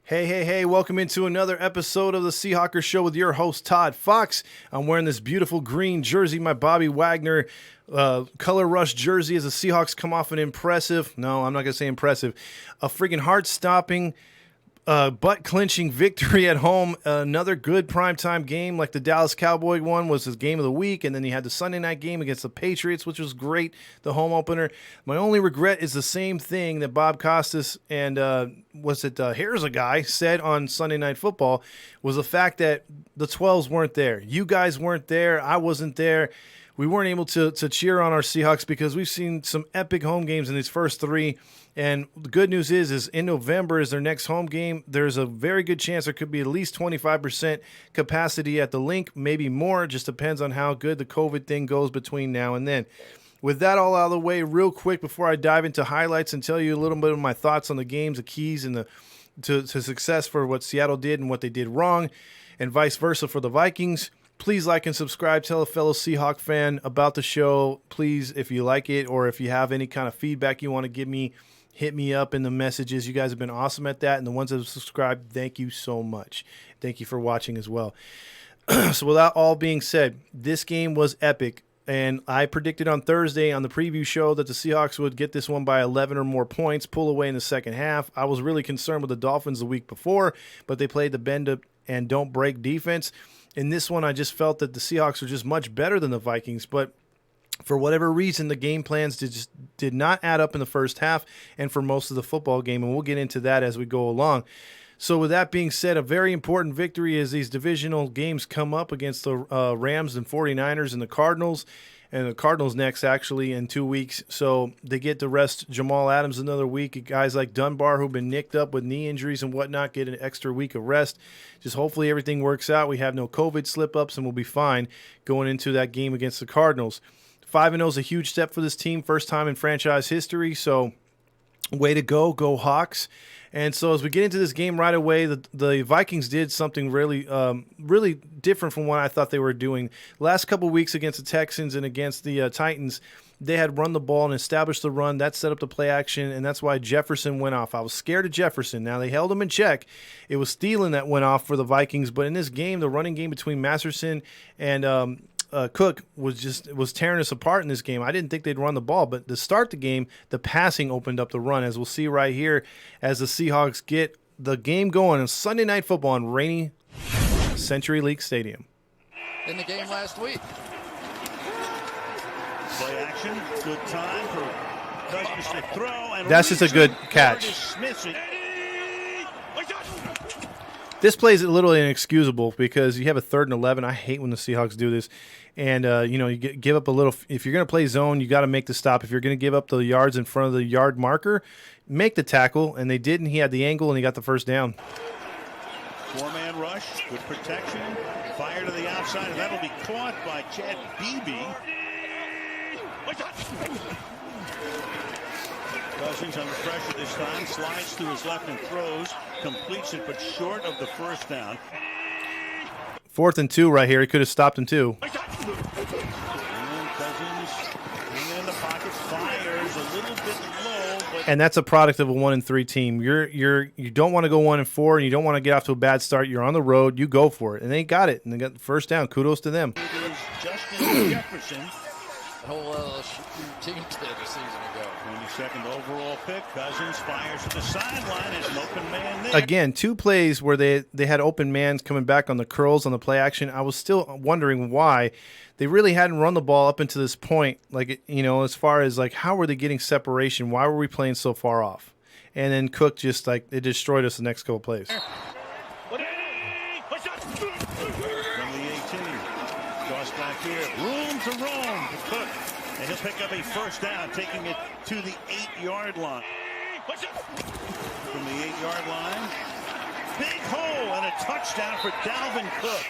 Hey, welcome into another episode of the Seahawkers Show with your host, Todd Fox. I'm wearing this beautiful green jersey, my Bobby Wagner color rush jersey as the Seahawks come off an impressive, no, I'm not going to say impressive, a freaking heart-stopping, butt-clenching victory at home. Another good primetime game like the Dallas Cowboy one was his game of the week, and then you had the Sunday night game against the Patriots, which was great, the home opener. My only regret is the same thing that Bob Costas and here's a guy said on Sunday Night Football, was the fact that the 12s weren't there. You guys weren't there. I wasn't there. We weren't able to cheer on our Seahawks because we've seen some epic home games in these first three. And the good news is in November is their next home game. There's a very good chance there could be at least 25% capacity at the link, maybe more. It just depends on how good the COVID thing goes between now and then. With that all out of the way, real quick before I dive into highlights and tell you a little bit of my thoughts on the games, the keys, and to success for what Seattle did and what they did wrong, and vice versa for the Vikings. Please like and subscribe. Tell a fellow Seahawk fan about the show. Please, if you like it or if you have any kind of feedback you want to give me, hit me up in the messages. You guys have been awesome at that. And the ones that have subscribed, thank you so much. Thank you for watching as well. So with that all being said, this game was epic. And I predicted on Thursday on the preview show that the Seahawks would get this one by 11 or more points, pull away in the second half. I was really concerned with the Dolphins the week before, but they played the bend up and don't break defense. In this one, I just felt that the Seahawks were just much better than the Vikings, but for whatever reason, the game plans did not add up in the first half and for most of the football game, and we'll get into that as we go along. So with that being said, a very important victory as these divisional games come up against the Rams and 49ers and the Cardinals next actually in 2 weeks. So they get to rest Jamal Adams another week. Guys like Dunbar who've been nicked up with knee injuries and whatnot get an extra week of rest. Just hopefully everything works out. We have no COVID slip-ups and we'll be fine going into that game against the Cardinals. 5-0 is a huge step for this team, first time in franchise history. So way to go Hawks. And so as we get into this game right away, the Vikings did something really different from what I thought they were doing. Last couple of weeks against the Texans and against the Titans, they had run the ball and established the run. That set up the play action, and that's why Jefferson went off. I was scared of Jefferson. Now, they held him in check. It was Thielen that went off for the Vikings, but in this game, the running game between Masterson and Cook was tearing us apart in this game. I didn't think they'd run the ball, but to start the game, the passing opened up the run, as we'll see right here as the Seahawks get the game going on Sunday Night Football in rainy Century League Stadium. In the game last week. Play action, good time for Cousins to throw. And that's just a good catch. This play is a little inexcusable because you have a 3rd and 11. I hate when the Seahawks do this. And, you give up a little. If you're going to play zone, you got to make the stop. If you're going to give up the yards in front of the yard marker, make the tackle. And they didn't. He had the angle, and he got the first down. 4-man rush, good protection. Fire to the outside, and that'll be caught by Chad Beebe. Cousins under pressure this time, slides to his left and throws, completes it but short of the first down. 4th and 2 right here. He could have stopped him too. And Cousins in the pocket, fires a little bit low. But and that's a product of a 1-3 team. You don't want to go 1-4, and you don't want to get off to a bad start. You're on the road. You go for it, and they got it, and they got the first down. Kudos to them. it is Justin Jefferson. The whole team did a season ago. 22nd overall pick. Cousins fires to the sideline as an open man there. Again, 2 plays where they had open mans coming back on the curls on the play action. I was still wondering why they really hadn't run the ball up until this point. As far as how were they getting separation? Why were we playing so far off? And then Cook just it destroyed us the next couple plays. From the 18. Toss back here. Room to roam to Cook. And he'll pick up a first down, taking it to the 8-yard line. From the 8-yard line. Big hole and a touchdown for Dalvin Cook.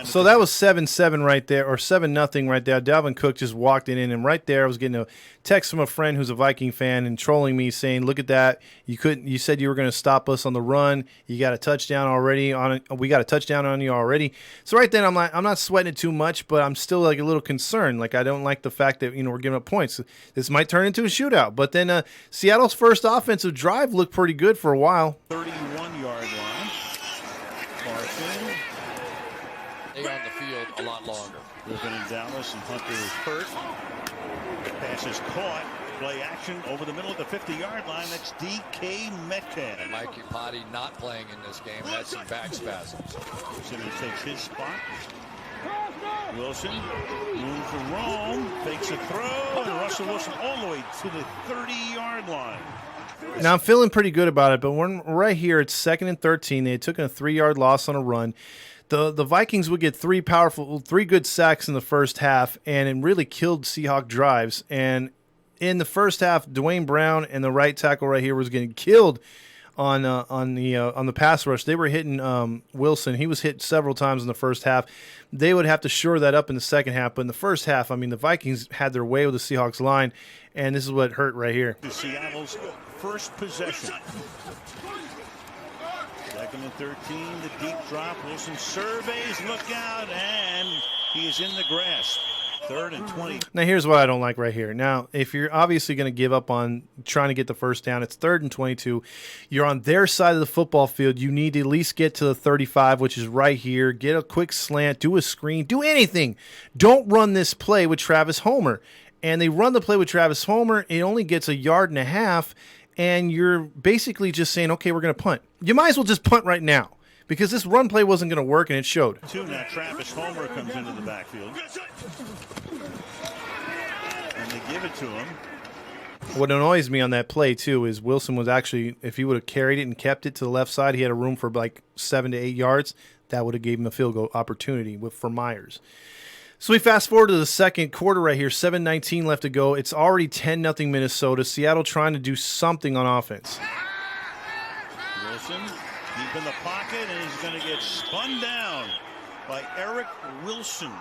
So that was 7-7 right there, or 7-0 right there. Dalvin Cook just walked it in, and right there I was getting a text from a friend who's a Viking fan and trolling me saying, "Look at that! You said you were going to stop us on the run. You got a touchdown already on it. We got a touchdown on you already." So right then I'm not sweating it too much, but I'm still a little concerned. I don't like the fact that we're giving up points. This might turn into a shootout. But then Seattle's first offensive drive looked pretty good for a while. 31 3-yard line. Carson. Stay on the field a lot longer. Griffin in Dallas and Hunter is hurt. Pass is caught. Play action over the middle of the 50-yard line. That's DK Metcalf. And Mikey Potty not playing in this game. Had some back spasms. Simmons takes his spot. Wilson, room for Rome, fakes a throw, and Russell Wilson all the way to the 30-yard line. Now, I'm feeling pretty good about it, but when right here, it's 2nd and 13. They had taken a 3-yard loss on a run. The Vikings would get three good sacks in the first half, and it really killed Seahawk drives. And in the first half, Dwayne Brown and the right tackle right here was getting killed on the pass rush. They were hitting Wilson. He was hit several times in the first half. They would have to shore that up in the second half. But in the first half, I mean, the Vikings had their way with the Seahawks line, and this is what hurt right here. Seattle's first possession. 2nd and 13, the deep drop. Wilson surveys, look out, and he is in the grasp. 3rd and 20. Now, here's what I don't like right here. Now, if you're obviously going to give up on trying to get the first down, it's 3rd and 22. You're on their side of the football field. You need to at least get to the 35, which is right here. Get a quick slant, do a screen, do anything. Don't run this play with Travis Homer. And they run the play with Travis Homer. It only gets 1.5 yards, and you're basically just saying, okay, we're going to punt. You might as well just punt right now, because this run play wasn't going to work, and it showed. Now Travis Homer comes into the backfield. And they give it to him. What annoys me on that play, too, is Wilson was actually, if he would have carried it and kept it to the left side, he had a room for like 7 to 8 yards. That would have gave him a field goal opportunity for Myers. So we fast forward to the second quarter right here, 7:19 left to go. It's already 10-0 Minnesota. Seattle trying to do something on offense. Wilson deep in the pocket, and he's going to get spun down by Eric Wilson.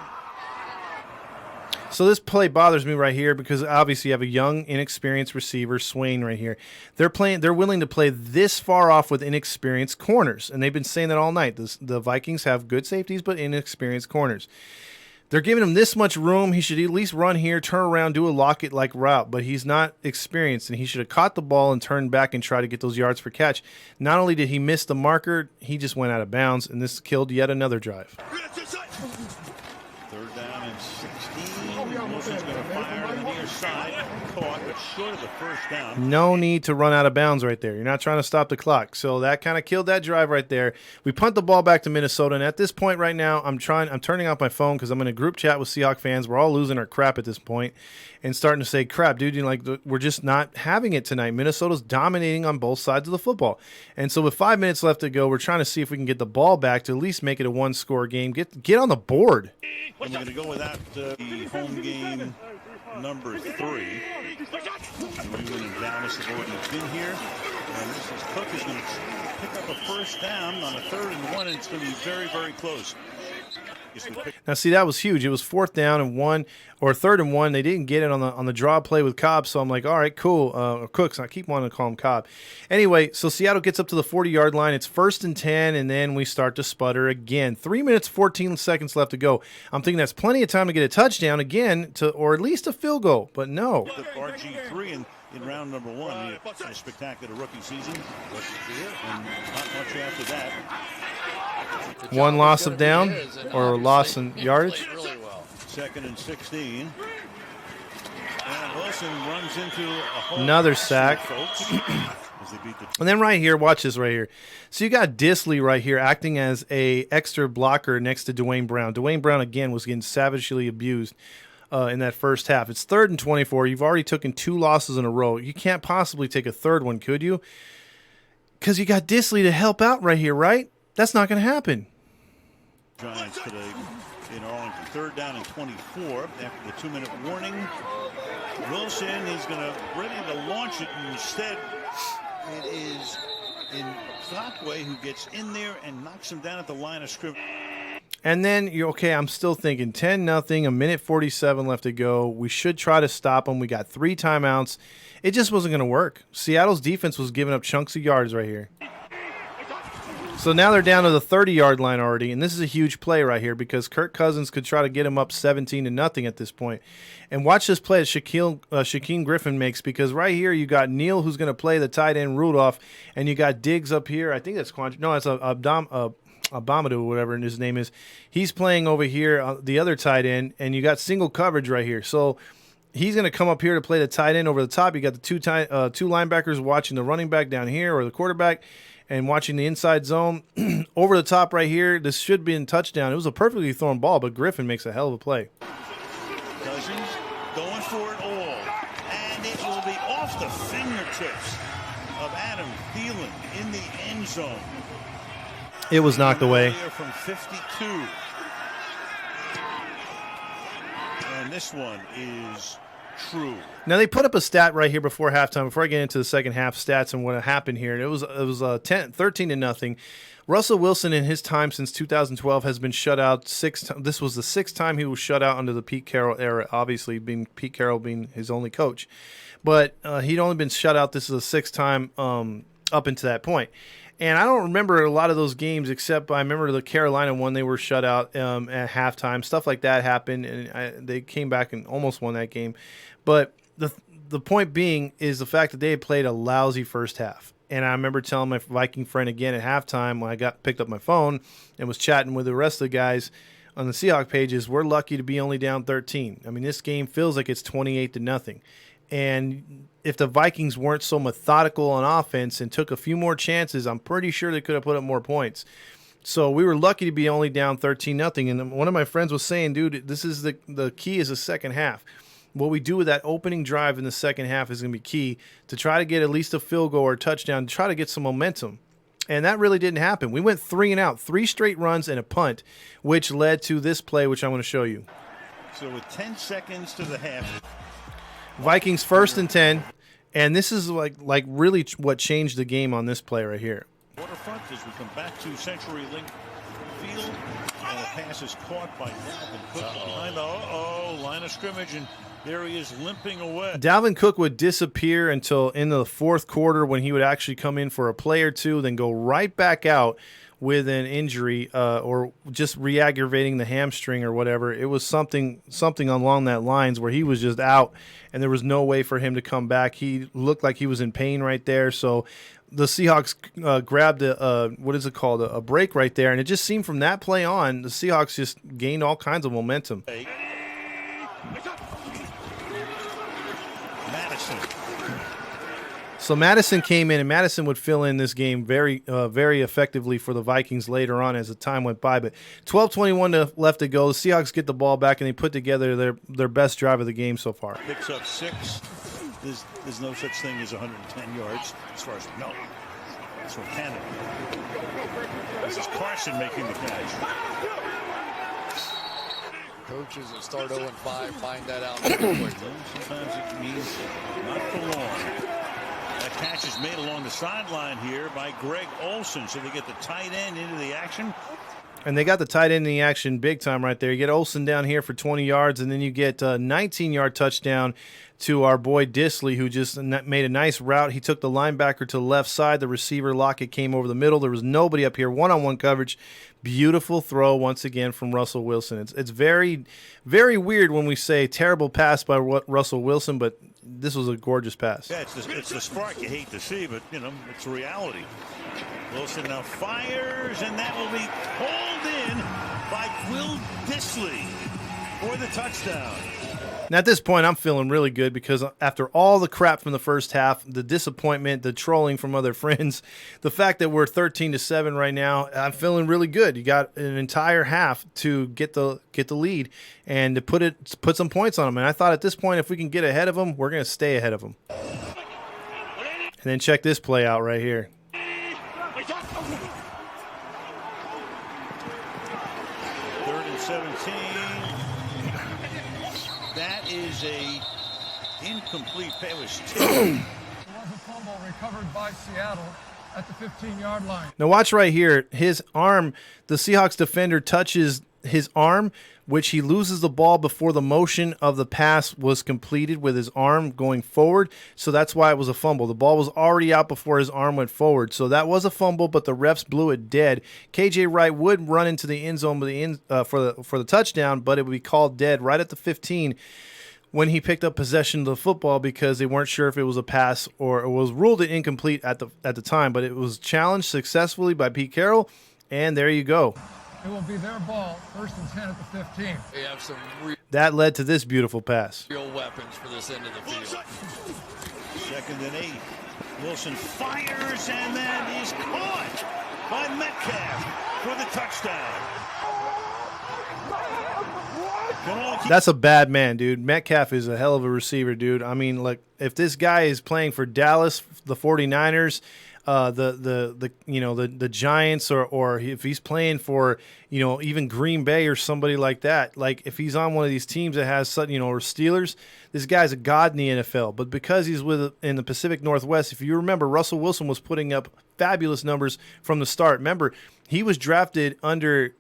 So this play bothers me right here because obviously you have a young, inexperienced receiver, Swain, right here. They're willing to play this far off with inexperienced corners, and they've been saying that all night. The Vikings have good safeties but inexperienced corners. They're giving him this much room. He should at least run here, turn around, do a Lockett-like route, but he's not experienced, and he should have caught the ball and turned back and tried to get those yards per catch. Not only did he miss the marker, he just went out of bounds, and this killed yet another drive. 3rd down and 16. Wilson's going to fire on the near side. Caught, but short of the first down. No need to run out of bounds right there. You're not trying to stop the clock. So that kind of killed that drive right there. We punt the ball back to Minnesota, and at this point right now, I'm turning off my phone because I'm in a group chat with Seahawks fans. We're all losing our crap at this point and starting to say, crap, dude, we're just not having it tonight. Minnesota's dominating on both sides of the football. And so with 5 minutes left to go, we're trying to see if we can get the ball back to at least make it a one-score game. Get on the board. And we're going to go without the home game number 3. New England and Dallas have already been here. And this is Cook is going to pick up a first down on a 3rd and 1, and it's going to be very, very close. Now, see, that was huge. It was 4th down and 1, or 3rd and 1. They didn't get it on the draw play with Cobb, so I'm like, all right, cool. Or Cooks, I keep wanting to call him Cobb. Anyway, so Seattle gets up to the 40-yard line. It's 1st and 10, and then we start to sputter again. 3 minutes, 14 seconds left to go. I'm thinking that's plenty of time to get a touchdown again, or at least a field goal, but no. The RG3 in round number 1. He had a spectacular rookie season, and not much after that. One loss of down or loss in yardage. Really well. 2nd and 16. And Wilson runs into a whole another sack. And then right here, watch this right here. So you got Disley right here acting as a extra blocker next to Dwayne Brown. Dwayne Brown, again, was getting savagely abused in that first half. It's 3rd and 24. You've already taken 2 losses in a row. You can't possibly take a third one, could you? Because you got Disley to help out right here, right? That's not going to happen. Giants today in Arlington. 3rd down and 24 after the 2-minute warning. Wilson is going to ready to launch it, and instead it is in Clockway who gets in there and knocks him down at the line of scrimmage. And then you're okay. I'm still thinking 10-0, a minute 47 left to go. We should try to stop them. We got 3 timeouts. It just wasn't going to work. Seattle's defense was giving up chunks of yards right here. So now they're down to the 30-yard line already, and this is a huge play right here because Kirk Cousins could try to get him up 17-0 at this point. And watch this play that Shaquem Griffin makes, because right here you got Neal, who's going to play the tight end Rudolph, and you got Diggs up here. I think that's no, it's Abominable, whatever his name is. He's playing over here, the other tight end, and you got single coverage right here. So he's going to come up here to play the tight end over the top. You got the two linebackers watching the running back down here, or the quarterback, and watching the inside zone. Over the top right here, this should be in touchdown. It was a perfectly thrown ball, but Griffin makes a hell of a play. Cousins going for it all, and it will be off the fingertips of Adam Thielen in the end zone. It was knocked away. From 52. And this one is true. Now they put up a stat right here before halftime. Before I get into the second half stats and what happened here, it was 13-0. Russell Wilson in his time since 2012 has been shut out 6 times. This was the 6th time he was shut out under the Pete Carroll era. Obviously, Pete Carroll being his only coach, but he'd only been shut out. This is the 6th time up into that point. And I don't remember a lot of those games, except I remember the Carolina one. They were shut out at halftime. Stuff like that happened, and they came back and almost won that game. But the point being is the fact that they had played a lousy first half. And I remember telling my Viking friend again at halftime when I picked up my phone and was chatting with the rest of the guys on the Seahawks pages, we're lucky to be only down 13. I mean, this game feels like it's 28-0. And if the Vikings weren't so methodical on offense and took a few more chances, I'm pretty sure they could have put up more points. So we were lucky to be only down 13-0. And one of my friends was saying, dude, this is the key is the second half. What we do with that opening drive in the second half is going to be key to try to get at least a field goal or a touchdown, to try to get some momentum. And that really didn't happen. We went 3 and out, 3 straight runs and a punt, which led to this play, which I'm going to show you. So with 10 seconds to the half, Vikings 1st and 10, and this is like really what changed the game on this play right here. Waterfront as we come back to CenturyLink Field, and the pass is caught by Dalvin Cook behind the line of scrimmage, and there he is limping away. Dalvin Cook would disappear until in the 4th quarter when he would actually come in for a play or two, then go right back out with an injury or just re-aggravating the hamstring or whatever. It was something along that lines where he was just out and there was no way for him to come back. He looked like he was in pain right there. So the Seahawks grabbed a break right there, and it just seemed from that play on, the Seahawks just gained all kinds of momentum. So Madison came in, and Madison would fill in this game very effectively for the Vikings later on as the time went by. But 12:21 left to go. The Seahawks get the ball back, and they put together their best drive of the game so far. Picks up 6. There's no such thing as 110 yards as far as we know. That's from Canada. This is Carson making the catch. Coaches that start 0-5 find that out. Sometimes it means not for long. That catch is made along the sideline here by Greg Olsen, so they get the tight end into the action. And they got the tight end in the action big time right there. You get Olsen down here for 20 yards, and then you get a 19-yard touchdown to our boy Disley, who just made a nice route. He took the linebacker to the left side. The receiver, Lockett, came over the middle. There was nobody up here. One-on-one coverage. Beautiful throw once again from Russell Wilson. It's very, very weird when we say terrible pass by Russell Wilson, but this was a gorgeous pass. Yeah, it's the spark you hate to see, but, it's a reality. Wilson now fires, and that will be pulled in by Will Disley for the touchdown. Now, at this point, I'm feeling really good because after all the crap from the first half, the disappointment, the trolling from other friends, the fact that we're 13-7 right now, I'm feeling really good. You got an entire half to get the lead and to put some points on them. And I thought at this point, if we can get ahead of them, we're going to stay ahead of them. And then check this play out right here. Third and 17. That is a incomplete pass. It was a fumble recovered by Seattle at the 15-yard line. Now watch right here. His arm, the Seahawks defender touches his arm, which he loses the ball before the motion of the pass was completed with his arm going forward. So that's why it was a fumble. The ball was already out before his arm went forward. So that was a fumble, but the refs blew it dead. KJ Wright would run into the end zone for the touchdown, but it would be called dead right at the 15 when he picked up possession of the football because they weren't sure if it was a pass or it was ruled incomplete at the time. But it was challenged successfully by Pete Carroll, and there you go. It will be their ball, 1st and 10 at the 15. We have some That led to this beautiful pass. real weapons for this end of the field. 2nd and 8. Wilson fires, and that is caught by Metcalf for the touchdown. That's a bad man, dude. Metcalf is a hell of a receiver, dude. I mean, like, if this guy is playing for Dallas, the 49ers, the Giants, or if he's playing for, even Green Bay or somebody like that, like if he's on one of these teams that has, or Steelers, this guy's a god in the NFL. But because he's in the Pacific Northwest, if you remember, Russell Wilson was putting up fabulous numbers from the start. Remember, he was drafted under,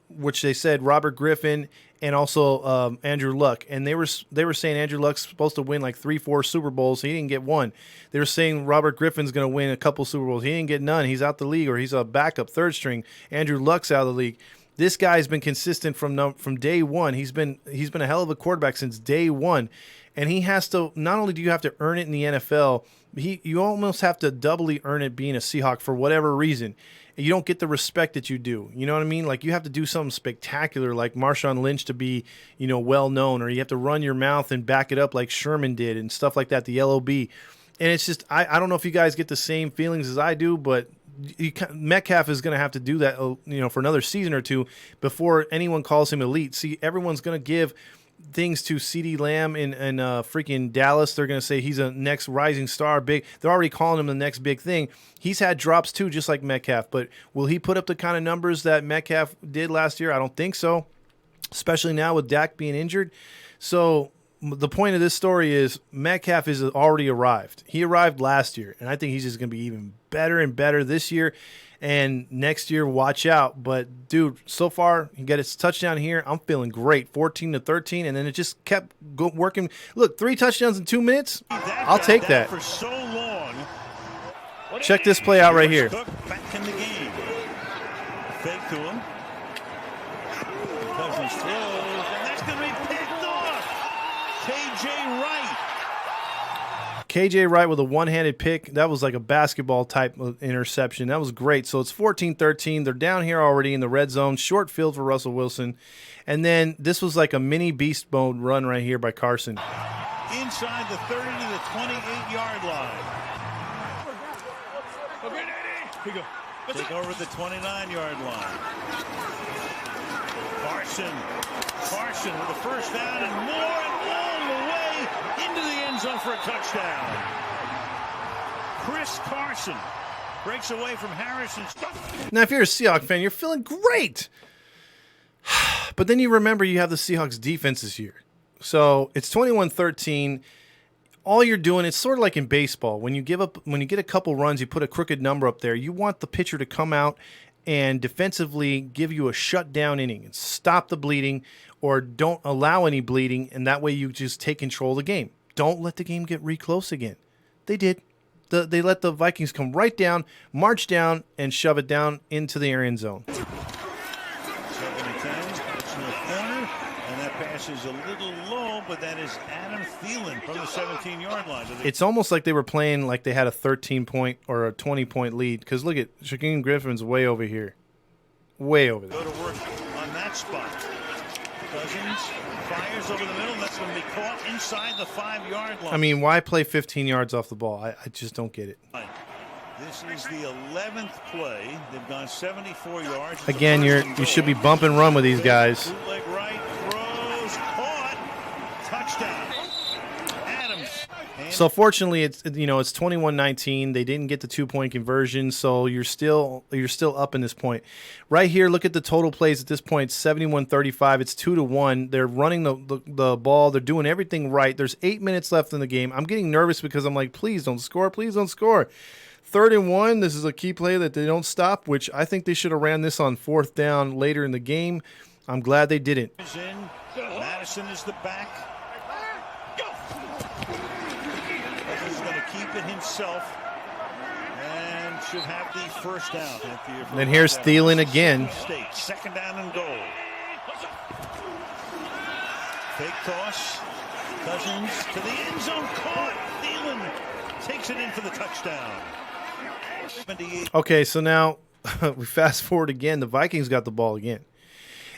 which they said Robert Griffin and also Andrew Luck, and they were saying Andrew Luck's supposed to win like 3-4 Super Bowls. He didn't get one. They were saying Robert Griffin's going to win a couple Super Bowls. He didn't get none. He's out the league, or he's a backup third string. Andrew Luck's out of the league. This guy's been consistent from day one. He's been a hell of a quarterback since day one, and he has to. Not only do you have to earn it in the NFL, you almost have to doubly earn it being a Seahawk for whatever reason. You don't get the respect that you do. You know what I mean? Like, you have to do something spectacular like Marshawn Lynch to be, well known, or you have to run your mouth and back it up like Sherman did and stuff like that, the LOB. And it's just, I don't know if you guys get the same feelings as I do, but Metcalf is going to have to do that, for another season or two before anyone calls him elite. See, everyone's going to give things to CeeDee Lamb in freaking Dallas. They're going to say he's a next rising star. Big. They're already calling him the next big thing. He's had drops too, just like Metcalf. But will he put up the kind of numbers that Metcalf did last year? I don't think so, especially now with Dak being injured. So the point of this story is Metcalf has already arrived. He arrived last year, and I think he's just going to be even better and better this year. And next year, watch out. But, dude, so far, he got his touchdown here. I'm feeling great, 14-13, and then it just kept working. Look, 3 touchdowns in 2 minutes. I'll take that. For so long. Check this play out right here. Back in the game. Fake to him. Cousins throws, and that's going to be picked off. KJ Wright. KJ Wright with a one-handed pick. That was like a basketball type of interception. That was great. So it's 14-13. They're down here already in the red zone. Short field for Russell Wilson. And then this was like a mini beast mode run right here by Carson. Inside the 30 to the 28-yard line. Take over the 29-yard line. Carson with the first down and more, and all the way into the end zone for a touchdown. Chris Carson breaks away from Harrison. Now, if you're a Seahawks fan, you're feeling great. But then you remember you have the Seahawks defense this year. So it's 21-13. All you're doing, it's sort of like in baseball. When you get a couple runs, you put a crooked number up there. You want the pitcher to come out and defensively give you a shutdown inning and stop the bleeding, or don't allow any bleeding, and that way you just take control of the game. Don't let the game get close again. They did. They let the Vikings come right down, march down, and shove it down into the end zone. 7-10, it's in the corner, and that pass is a little low, but that is Adam Thielen from the 17-yard line. It's almost like they were playing like they had a 13-point or a 20-point lead, because look at Shaquem Griffin's way over here. Way over there. Go to work on that spot. Cousins fires over the middle. That's going to be caught inside the 5-yard line. I mean, why play 15 yards off the ball? I just don't get it. This is the 11th play. They've gone 74 yards. Again, you should be bump and run with these guys. Bootleg right, throws, caught, touchdown. Adams. So fortunately, it's 21-19. They didn't get the 2-point conversion, so you're still up in this point. Right here, look at the total plays at this point. 71-35. It's 2-1. They're running the ball. They're doing everything right. There's 8 minutes left in the game. I'm getting nervous because I'm like, please don't score. Please don't score. 3rd and 1. This is a key play that they don't stop, which I think they should have ran this on 4th down later in the game. I'm glad they didn't. Is in. Madison is the back. He's going to keep it himself and should have the first down. Then here's Thielen again. Second down and goal. Fake toss. Cousins to the end zone. Caught. Thielen takes it in for the touchdown. 78. Okay, so now we fast forward again. The Vikings got the ball again.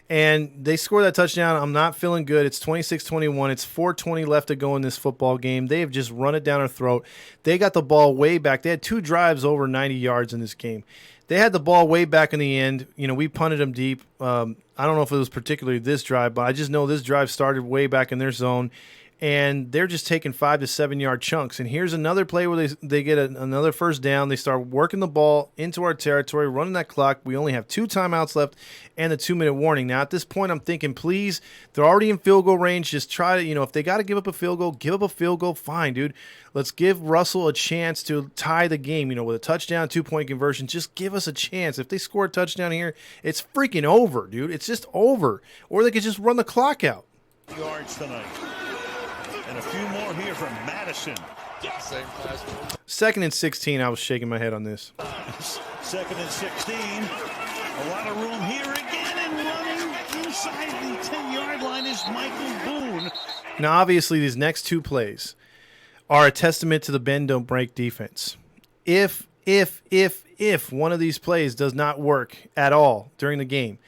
And they score that touchdown. I'm not feeling good. It's 26-21. It's 4:20 left to go in this football game. They have just run it down our throat. They got the ball way back. They had 2 drives over 90 yards in this game. They had the ball way back in the end. You know, we punted them deep. I don't know if it was particularly this drive, but I just know this drive started way back in their zone. And they're just taking 5 to 7 yard chunks. And here's another play where they get another first down. They start working the ball into our territory, running that clock. We only have 2 timeouts left and the 2-minute warning. Now, at this point, I'm thinking, please, they're already in field goal range. Just try to, if they got to give up a field goal, give up a field goal. Fine, dude. Let's give Russell a chance to tie the game, with a touchdown, 2-point conversion. Just give us a chance. If they score a touchdown here, it's freaking over, dude. It's just over. Or they could just run the clock out. Yards tonight. And a few more here from Madison. Same class. 2nd and 16, I was shaking my head on this. 2nd and 16. A lot of room here again, and running inside the 10-yard line is Michael Boone. Now, obviously, these next 2 plays are a testament to the bend don't break defense. If one of these plays does not work at all during the game,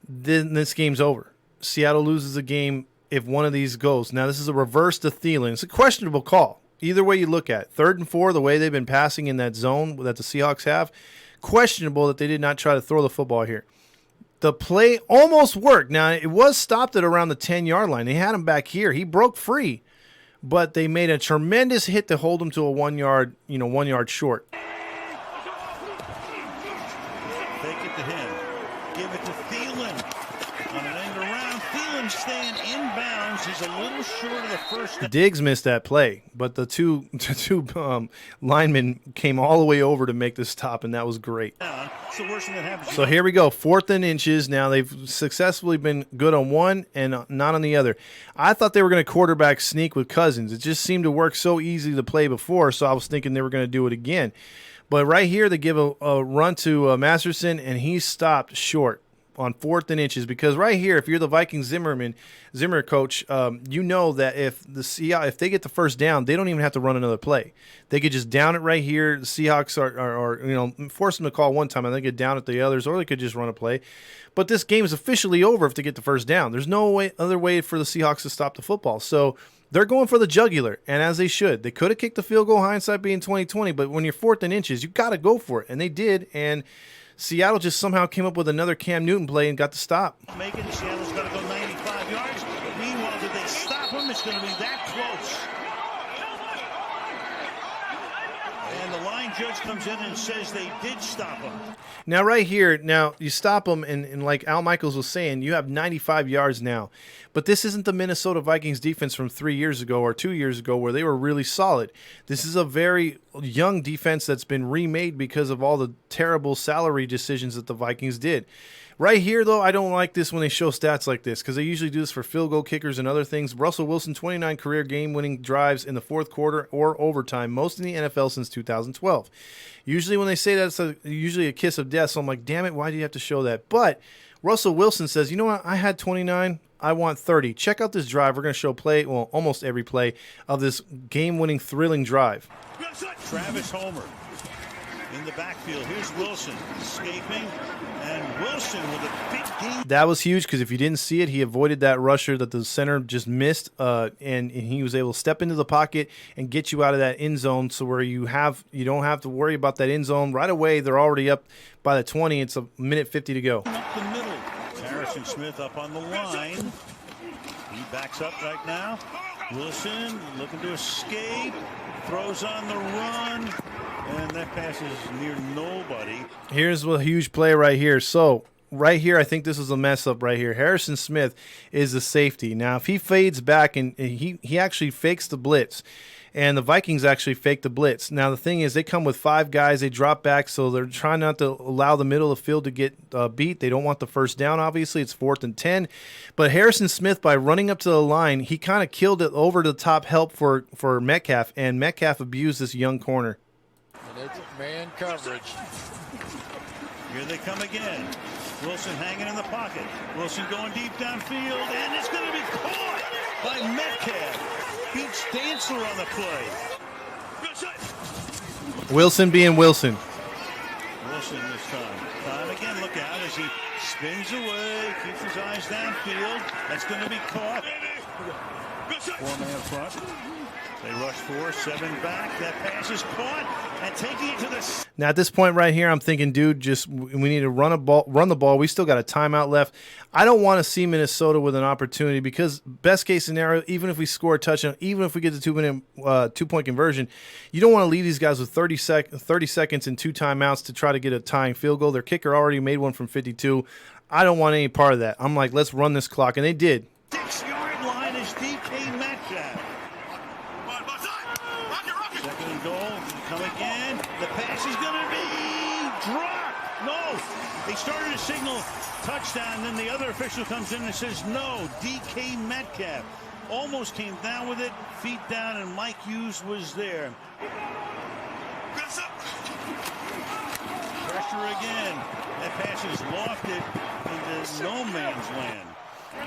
then this game's over. Seattle loses the game if one of these goes. Now, this is a reverse to Thielen. It's a questionable call. Either way you look at it. 3rd and 4, the way they've been passing in that zone that the Seahawks have, questionable that they did not try to throw the football here. The play almost worked. Now, it was stopped at around the 10-yard line. They had him back here. He broke free, but they made a tremendous hit to hold him to a 1 yard, 1 yard short. Fake it to him. Give it to Thielen. On an end around, Thielen staying inbounds. He's a little short of the first. Diggs missed that play, but the two linemen came all the way over to make the stop, and that was great. It's the worst thing that happens. So here we go, 4th and inches. Now they've successfully been good on one and not on the other. I thought they were going to quarterback sneak with Cousins. It just seemed to work so easy to play before, so I was thinking they were going to do it again. But right here, they give a run to Masterson, and he stopped short on 4th and inches, because right here, if you're the Vikings Zimmer coach, you know that if they get the first down, they don't even have to run another play. They could just down it right here. The Seahawks are force them to call one time and they get down at the others, or they could just run a play. But this game is officially over if they get the first down. There's no other way for the Seahawks to stop the football. So they're going for the jugular, and as they should. They could have kicked the field goal, hindsight being 2020, but when you're 4th and inches, you got to go for it, and they did. And Seattle just somehow came up with another Cam Newton play and got the stop. Seattle's got to go 95 yards. Meanwhile, did they stop him? It's going to be that close. And the line judge comes in and says they did stop him. Now, right here, you stop them, and like Al Michaels was saying, you have 95 yards now. But this isn't the Minnesota Vikings defense from 3 years ago or 2 years ago where they were really solid. This is a very young defense that's been remade because of all the terrible salary decisions that the Vikings did. Right here, though, I don't like this when they show stats like this, because they usually do this for field goal kickers and other things. Russell Wilson, 29 career game-winning drives in the 4th quarter or overtime, most in the NFL since 2012. Usually when they say that, it's usually a kiss of death, so I'm like, damn it, why do you have to show that? But Russell Wilson says, you know what, I had 29, I want 30. Check out this drive. We're going to show almost every play of this game-winning, thrilling drive. Travis Homer in the backfield. Here's Wilson escaping, and Wilson with a big game. That was huge, because if you didn't see it, he avoided that rusher that the center just missed, and he was able to step into the pocket and get you out of that end zone, so where you don't have to worry about that end zone right away. They're already up by the 20. It's a minute 50 to go. Up the middle. Harrison Smith up on the line. He backs up right now. Wilson looking to escape. Throws on the run. And that pass is near nobody. Here's a huge play right here. So right here, I think this is a mess up right here. Harrison Smith is the safety. Now, if he fades back and he actually fakes the blitz, and the Vikings actually faked the blitz. Now, the thing is, they come with 5 guys. They drop back, so they're trying not to allow the middle of the field to get beat. They don't want the first down, obviously. It's 4th and 10. But Harrison Smith, by running up to the line, he kind of killed it over the top help for Metcalf, and Metcalf abused this young corner. And it's man coverage. Here they come again. Wilson hanging in the pocket. Wilson going deep downfield, and it's going to be caught by Metcalf. Beats Dancer on the play. Wilson being Wilson. Wilson this time. Time again, look out as he spins away, keeps his eyes downfield. That's going to be caught. 4-man front. They rush 4, 7 back. That pass is caught and taking it to the. Now at this point right here, I'm thinking, dude, just we need to run the ball. We still got a timeout left. I don't want to see Minnesota with an opportunity because best case scenario, even if we score a touchdown, even if we get the 2-point conversion, you don't want to leave these guys with 30 seconds and 2 timeouts to try to get a tying field goal. Their kicker already made one from 52. I don't want any part of that. I'm like, let's run this clock, and they did. 6-yard line is DK Metcalf. Second and goal. Come again. The pass is going to be dropped. No. They started to signal touchdown. Then the other official comes in and says no. DK Metcalf almost came down with it. Feet down, and Mike Hughes was there. Pressure again. That pass is lofted into no man's land.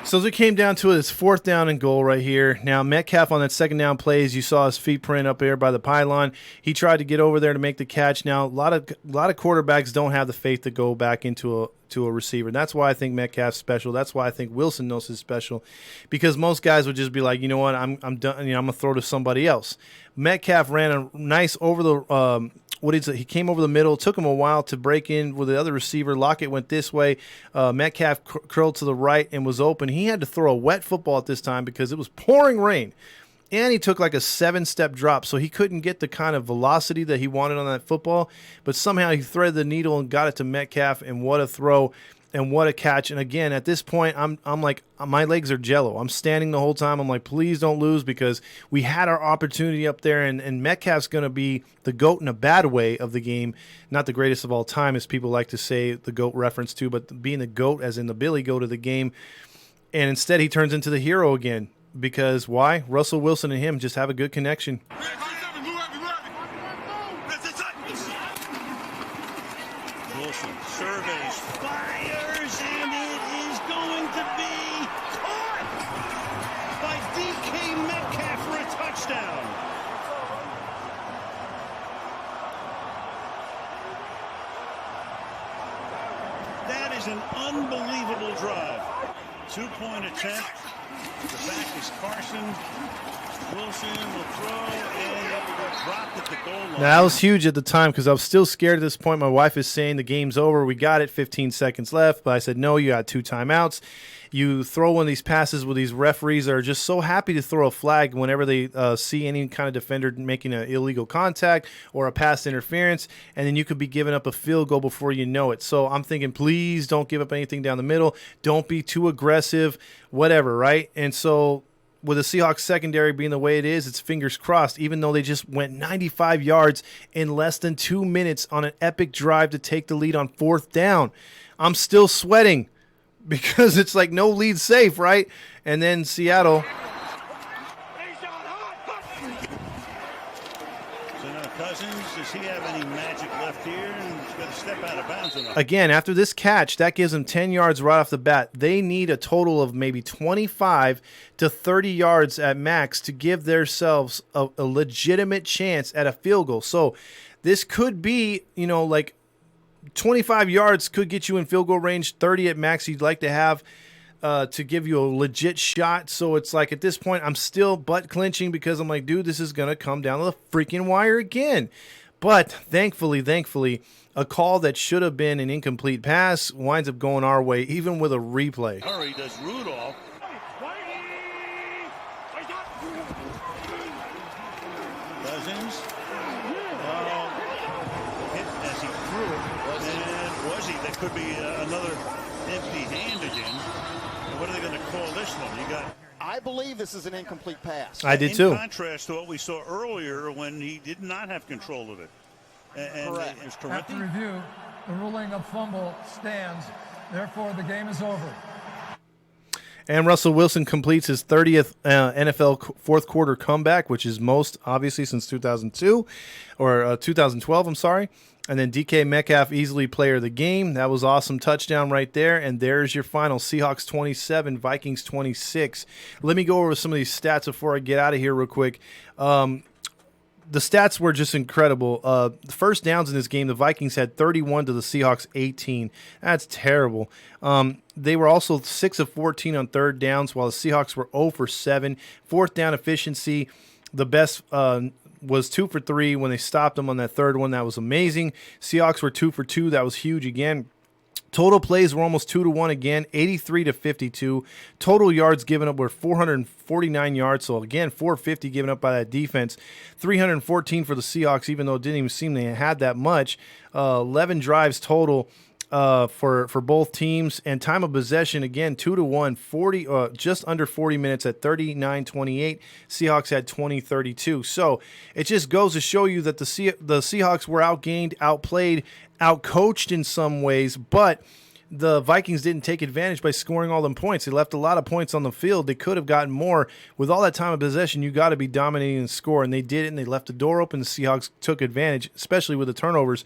So as it came down to it, it's 4th down and goal right here. Now, Metcalf on that second down plays, you saw his feet print up there by the pylon. He tried to get over there to make the catch. Now, a lot of quarterbacks don't have the faith to go back into a receiver. And that's why I think Metcalf's special. That's why I think Wilson knows is special, because most guys would just be like, you know what, I'm done. You know, I'm gonna throw to somebody else. Metcalf ran a nice over the. He came over the middle. Took him a while to break in with the other receiver. Lockett went this way. Metcalf curled to the right and was open. He had to throw a wet football at this time because it was pouring rain. And he took like a 7-step drop, so he couldn't get the kind of velocity that he wanted on that football. But somehow he threaded the needle and got it to Metcalf, and what a throw. And what a catch. And again, at this point, I'm like, my legs are jello. I'm standing the whole time. I'm like, please don't lose, because we had our opportunity up there, and Metcalf's going to be the GOAT in a bad way of the game. Not the greatest of all time, as people like to say the GOAT reference to, but being the GOAT as in the Billy Goat of the game. And instead he turns into the hero again. Because why? Russell Wilson and him just have a good connection. Wilson surveys, fires, and it is going to be caught by DK Metcalf for a touchdown. That is an unbelievable drive. 2-point attempt. The back is Carson. Wilson will throw, and it will drop at the goal line. Now, that was huge at the time because I was still scared at this point. My wife is saying the game's over. We got it, 15 seconds left. But I said, no, you got 2 timeouts. You throw one of these passes with these referees that are just so happy to throw a flag whenever they see any kind of defender making an illegal contact or a pass interference, and then you could be giving up a field goal before you know it. So I'm thinking, please don't give up anything down the middle. Don't be too aggressive, whatever, right? And so with the Seahawks secondary being the way it is, it's fingers crossed, even though they just went 95 yards in less than 2 minutes on an epic drive to take the lead on 4th down. I'm still sweating because it's like no lead safe, right? And then Seattle. So now Cousins, does he have any magic left here? And he's got to step out of bounds enough. Again, after this catch, that gives them 10 yards right off the bat. They need a total of maybe 25 to 30 yards at max to give themselves a legitimate chance at a field goal. So this could be, like 25 yards could get you in field goal range. 30 at max you'd like to have to give you a legit shot. So it's like at this point I'm still butt clenching because I'm like, dude, this is going to come down to the freaking wire again. But thankfully, a call that should have been an incomplete pass winds up going our way, even with a replay. Murray does Rudolph. Cousins. Hit as he threw it. And was he? That could be another empty hand again. And what are they going to call this one? You got I believe this is an incomplete pass. I did too. In contrast to what we saw earlier when he did not have control of it. And Correct. it was After terrific. review, the ruling of fumble stands. Therefore, the game is over. And Russell Wilson completes his 30th NFL fourth quarter comeback, which is most obviously since 2002 or 2012. I'm sorry. And then DK Metcalf easily player of the game. That was awesome touchdown right there. And there's your final: Seahawks 27, Vikings 26. Let me go over some of these stats before I get out of here real quick. The stats were just incredible. The first downs in this game, the Vikings had 31 to the Seahawks 18. That's terrible. They were also 6 of 14 on third downs, while the Seahawks were 0 for 7. Fourth down efficiency, the best was 2 for 3 when they stopped them on that third one. That was amazing. Seahawks were 2 for 2. That was huge again. Total plays were almost 2-1 again, 83 to 52. Total yards given up were 449 yards. So again, 450 given up by that defense. 314 for the Seahawks, even though it didn't even seem they had that much. 11 drives total for both teams, and time of possession again 2-1, 40 just under 40 minutes at 39-28. Seahawks had 20-32. So it just goes to show you that the Seahawks were outgained, outplayed, outcoached in some ways, but the Vikings didn't take advantage by scoring all them points. They left a lot of points on the field. They could have gotten more. With all that time of possession, you got to be dominating the score, and they did it, and they left the door open. The Seahawks took advantage, especially with the turnovers.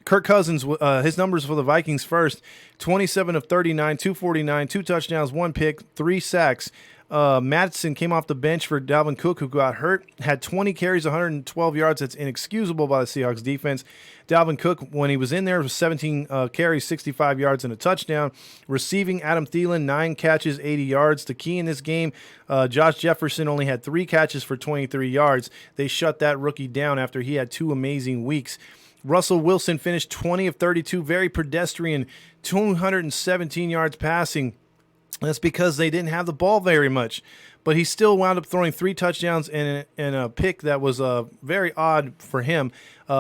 Kirk Cousins, his numbers for the Vikings first: 27 of 39, 249, 2 touchdowns, 1 pick, 3 sacks. Madison came off the bench for Dalvin Cook, who got hurt, had 20 carries, 112 yards. That's inexcusable by the Seahawks defense. Dalvin Cook, when he was in there, was 17 carries, 65 yards, and a touchdown. Receiving, Adam Thielen, 9 catches, 80 yards. The key in this game, Josh Jefferson only had 3 catches for 23 yards. They shut that rookie down after he had 2 amazing weeks. Russell Wilson finished 20 of 32, very pedestrian, 217 yards passing. That's because they didn't have the ball very much. But he still wound up throwing 3 touchdowns and a pick that was very odd for him.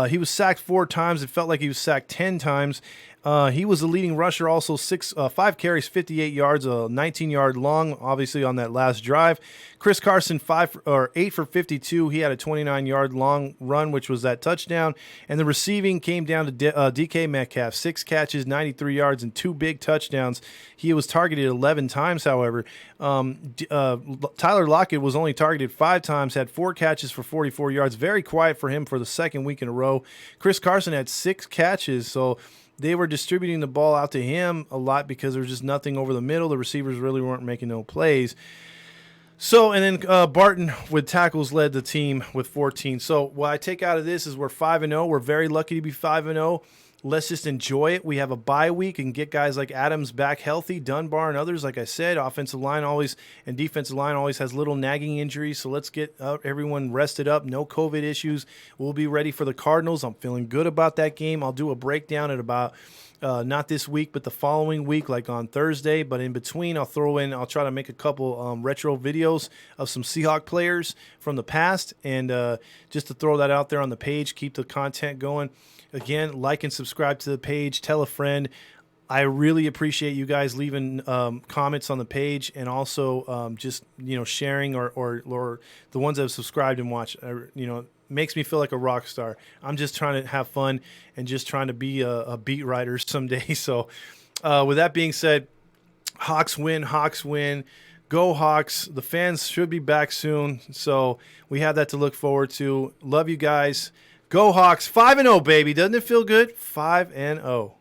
He was sacked 4 times. It felt like he was sacked 10 times. He was the leading rusher, also 5 carries, 58 yards, a 19-yard long, obviously on that last drive. Chris Carson, 8 for 52. He had a 29-yard long run, which was that touchdown. And the receiving came down to DK Metcalf, 6 catches, 93 yards, and 2 big touchdowns. He was targeted 11 times, however. Tyler Lockett was only targeted 5 times, had 4 catches for 44 yards. Very quiet for him for the second week in a row. Chris Carson had 6 catches, so they were distributing the ball out to him a lot because there was just nothing over the middle. The receivers really weren't making no plays. So, and then Barton with tackles led the team with 14. So what I take out of this is we're 5-0. We're very lucky to be 5-0. Let's just enjoy it. We have a bye week and get guys like Adams back healthy, Dunbar and others. Like I said, offensive line always and defensive line always has little nagging injuries. So let's get everyone rested up. No COVID issues. We'll be ready for the Cardinals. I'm feeling good about that game. I'll do a breakdown at about not this week, but the following week, like on Thursday. But in between, I'll try to make a couple retro videos of some Seahawk players from the past, and just to throw that out there on the page, keep the content going. Again, like and subscribe to the page. Tell a friend. I really appreciate you guys leaving comments on the page, and also just sharing or the ones that have subscribed and watched. Makes me feel like a rock star. I'm just trying to have fun and just trying to be a beat writer someday. So with that being said, Hawks win. Go Hawks. The fans should be back soon. So we have that to look forward to. Love you guys. Go Hawks. 5-0, baby. Doesn't it feel good? 5-0.